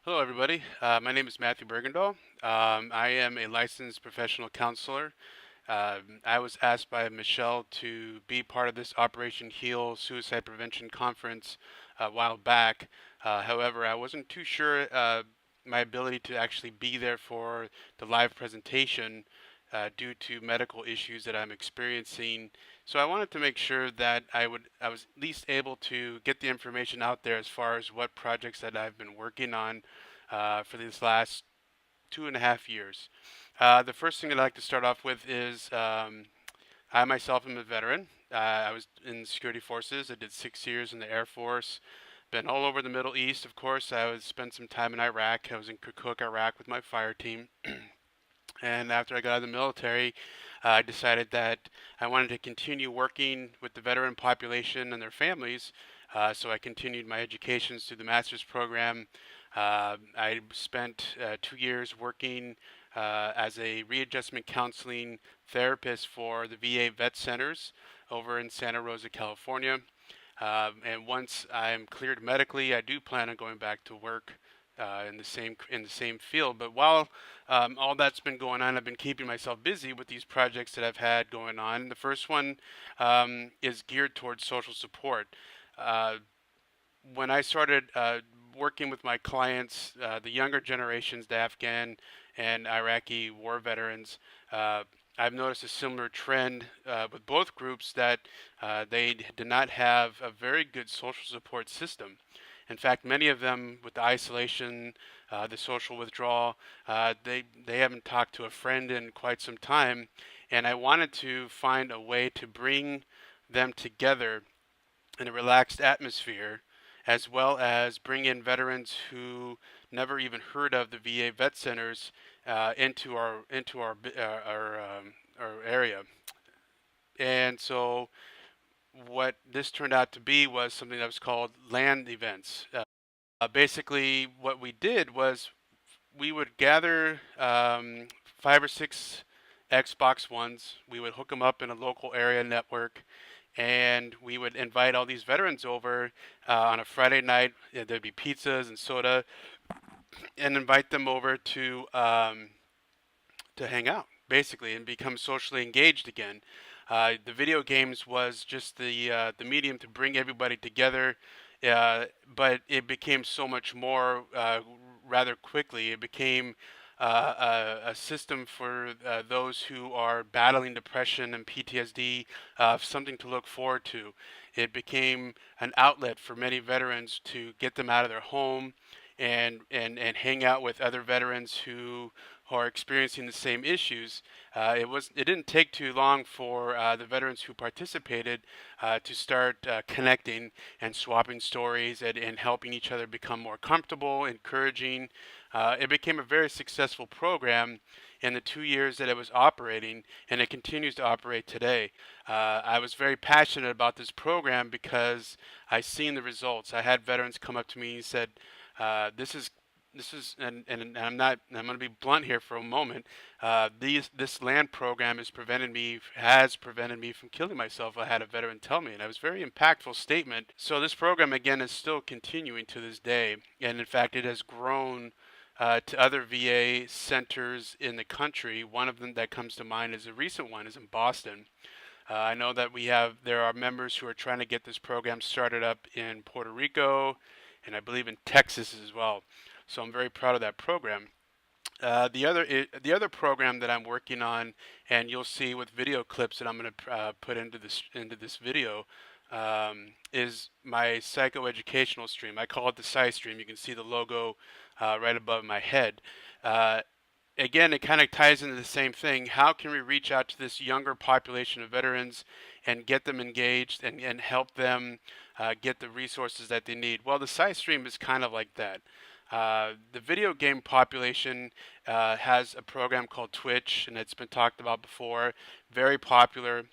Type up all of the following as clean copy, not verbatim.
Hello, everybody. My name is Matthew Bergendahl. I am a licensed professional counselor. I was asked by Michelle to be part of this Operation Heal Suicide Prevention Conference a while back. However, I wasn't too sure my ability to actually be there for the live presentation due to medical issues that I'm experiencing. So I wanted to make sure that I was at least able to get the information out there as far as what projects that I've been working on for these last 2.5 years. The first thing I'd like to start off with is I myself am a veteran. I was in the security forces. I did 6 years in the Air Force. Been all over the Middle East, of course. Spent some time in Iraq. I was in Kirkuk, Iraq, with my fire team. And after I got out of the military, I decided that I wanted to continue working with the veteran population and their families. So I continued my educations through the master's program. I spent 2 years working as a readjustment counseling therapist for the VA vet centers over in Santa Rosa, California. And once I'm cleared medically, I do plan on going back to work in the same field. But while all that's been going on, I've been keeping myself busy with these projects that I've had going on. The first one is geared towards social support. Uh, when I started working with my clients, the younger generations, the Afghan and Iraqi war veterans, I've noticed a similar trend with both groups that they did not have a very good social support system. In fact, many of them, with the isolation, the social withdrawal, they haven't talked to a friend in quite some time, and I wanted to find a way to bring them together in a relaxed atmosphere, as well as bring in veterans who never even heard of the VA vet centers into our area. And so, what this turned out to be was something that was called land events. Basically, what we did was we would gather 5 or 6 Xbox Ones. We would hook them up in a local area network, and we would invite all these veterans over on a Friday night. There'd be pizzas and soda, and invite them over to hang out, basically, and become socially engaged again. The video games was just the medium to bring everybody together, but it became so much more rather quickly. It became a system for those who are battling depression and PTSD, something to look forward to. It became an outlet for many veterans to get them out of their home and hang out with other veterans who are experiencing the same issues. It didn't take too long for the veterans who participated to start connecting and swapping stories and helping each other become more comfortable, encouraging. It became a very successful program in the 2 years that it was operating, and it continues to operate today. I was very passionate about this program because I seen the results. I had veterans come up to me and said, "This is and I'm going to be blunt here for a moment. This land program has prevented me from killing myself." I had a veteran tell me, and it was a very impactful statement. So this program again is still continuing to this day, and in fact, it has grown to other VA centers in the country. One of them that comes to mind is a recent one is in Boston. I know that there are members who are trying to get this program started up in Puerto Rico, and I believe in Texas as well. So I'm very proud of that program. The other program that I'm working on, and you'll see with video clips that I'm going to put into this video, is my psychoeducational stream. I call it the Psy stream. You can see the logo right above my head. Uh, Again, it kind of ties into the same thing. How can we reach out to this younger population of veterans and get them engaged and help them get the resources that they need? Well, the side stream is kind of like that. The video game population has a program called Twitch, and it's been talked about before. Very popular.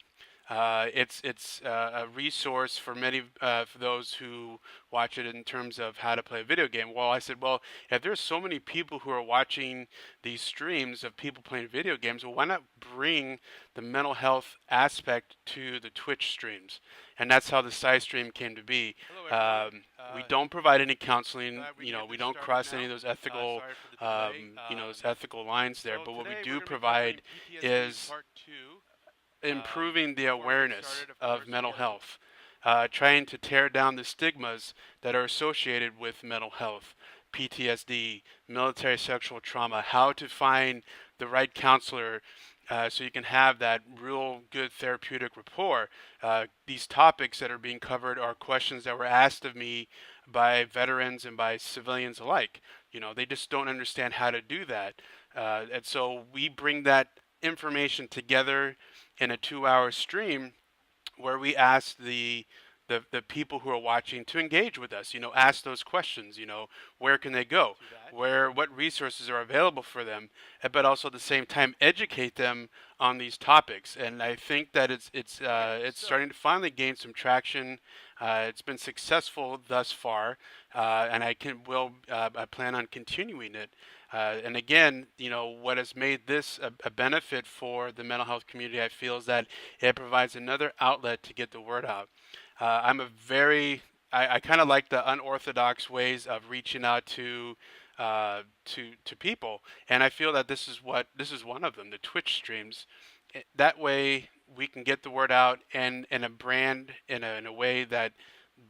It's a resource for many for those who watch it in terms of how to play a video game. Well, I said, well, if there's so many people who are watching these streams of people playing video games, well, why not bring the mental health aspect to the Twitch streams? And that's how the side stream came to be. Hello, everyone. We don't provide any counseling. Glad we You can know, get we this don't started cross any now. of those ethical, Sorry for the delay. those ethical lines there. So But what we today do we're going to be provide covering PTSD is Part 2. improving the Before we get awareness started, of of course, mental we gotta health, trying to tear down the stigmas that are associated with mental health, PTSD, military sexual trauma, how to find the right counselor so you can have that real good therapeutic rapport. These topics that are being covered are questions that were asked of me by veterans and by civilians alike. You know, they just don't understand how to do that. And so we bring that information together in a 2 hour stream where we ask the people who are watching to engage with us, you know, ask those questions, you know, where can they go, do that. what resources are available for them, but also at the same time educate them on these topics. And I think that it's So, starting to finally gain some traction. It's been successful thus far, and I plan on continuing it. And again, you know, what has made this a benefit for the mental health community, I feel, is that it provides another outlet to get the word out. I'm a very, I kind of like the unorthodox ways of reaching out to people, and I feel that this is one of them. The Twitch streams. That way, we can get the word out and in a brand in a way that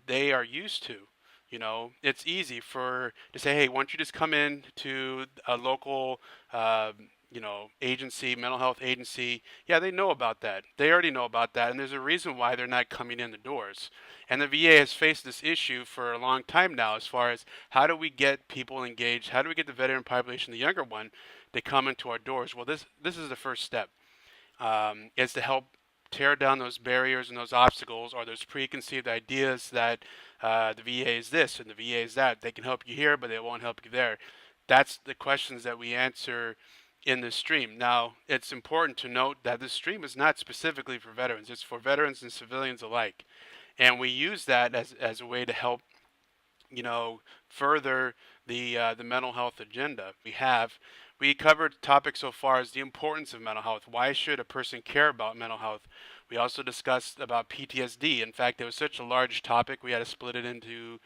they are used to. You know, it's easy for to say, hey, why don't you just come in to a local, you know, agency, mental health agency. Yeah, they know about that. They already know about that, and there's a reason why they're not coming in the doors. And the VA has faced this issue for a long time now, as far as how do we get people engaged? How do we get the veteran population, the younger one, to come into our doors? Well, this is the first step, is to help tear down those barriers and those obstacles or those preconceived ideas that the VA is this and the VA is that. They can help you here, but they won't help you there. That's the questions that we answer in this stream. Now, it's important to note that this stream is not specifically for veterans. It's for veterans and civilians alike. And we use that as a way to help, you know, further the mental health agenda we covered topics so far as the importance of mental health. Why should a person care about mental health? We also discussed about PTSD. In fact, it was such a large topic we had to split it into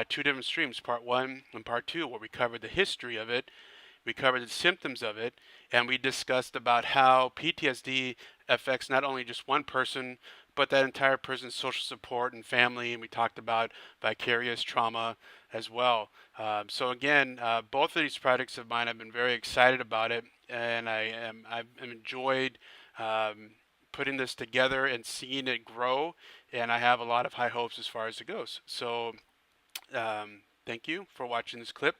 two different streams, part one and part two, where we covered the history of it, we covered the symptoms of it, and we discussed about how PTSD affects not only just one person, but that entire person's social support and family. And we talked about vicarious trauma as well. So again, both of these projects of mine, I've been very excited about it, and I've enjoyed putting this together and seeing it grow. And I have a lot of high hopes as far as it goes. So thank you for watching this clip.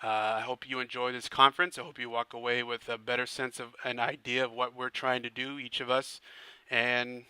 I hope you enjoy this conference. I hope you walk away with a better sense of an idea of what we're trying to do, each of us. And